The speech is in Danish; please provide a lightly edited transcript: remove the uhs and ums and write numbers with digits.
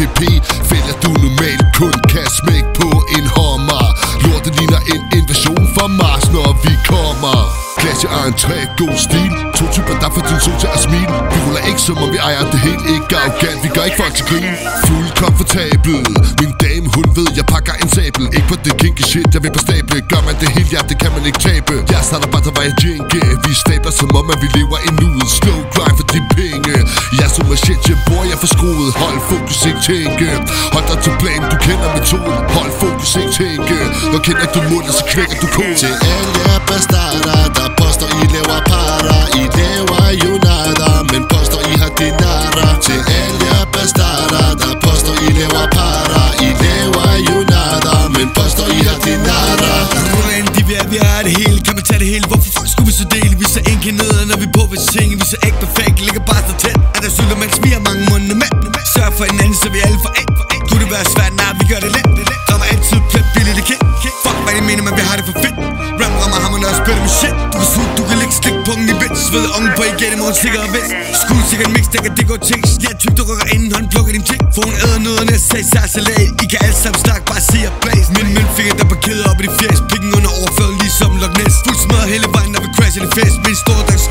GP. Fælder du normalt kun kan smække på en hommer. Lortet ligner en invasion fra Mars, når vi kommer. Klasse og entré, god stil. To typer, der får din sol til at smile. Vi ruller ikke som om vi ejer det helt. Ikke arrogant, vi gør ikke folk til grin. Fuld komfortabel. Min dame, hun ved, jeg pakker en sabel. Ikke på det kinky shit, jeg vil på stable. Gør man det helt, ja, det kan man ikke tabe. Jeg starter bare, der var jeg jinke. Vi stabler som om, at vi lever i nuet. Slow grind for de penge. Jeg som er shit, jeg bor, jeg får skruet. Hold fokus, ikke tænke. Hold dig til plan, du kender metoden. Hold fokus, ikke tænke. Når kender du målet, så knækker du koden. Til alle jer bastarder, der påstår I laver para. I laver jo nada, men påstår I har dinarer. Til alle jer bastarder, der påstår I laver para. I laver jo nada, men påstår I har dinarer. De vi har det hele, kan man tage det hele? Hvorfor fuck skulle vi så dele? Vi så enkelt ned, når vi på ved ting. Vi så ikke perfekt, ligger bare så tæt. Er der sylter, mens vi har mange munde med. Sørg for en anden, så vi alle for en. Kunne det være svært? Nej, vi gør det let. Rammer altid plet, billigt det kendt. Fuck hvad de mener, men vi har det for fedt. Rammer hammerne og spiller med shit. Du kan suge, du kan lægge slik på den i bitch. Ved unge på igen i morgen, sikker og vist. Skud sikkert mix, der kan det gå tings. Jeg er tyk, du rykker inden hånd, plukker din ting. Få en æder nødderne, sag salat. I kan alle sammen snakke, bare se og blæs. Min møntfinger, der parkeret op i de fjæs. Pikken under overfladen, ligesom Loch Ness. Fuld smadret hele vejen, når vi crasher det fest. Min store dags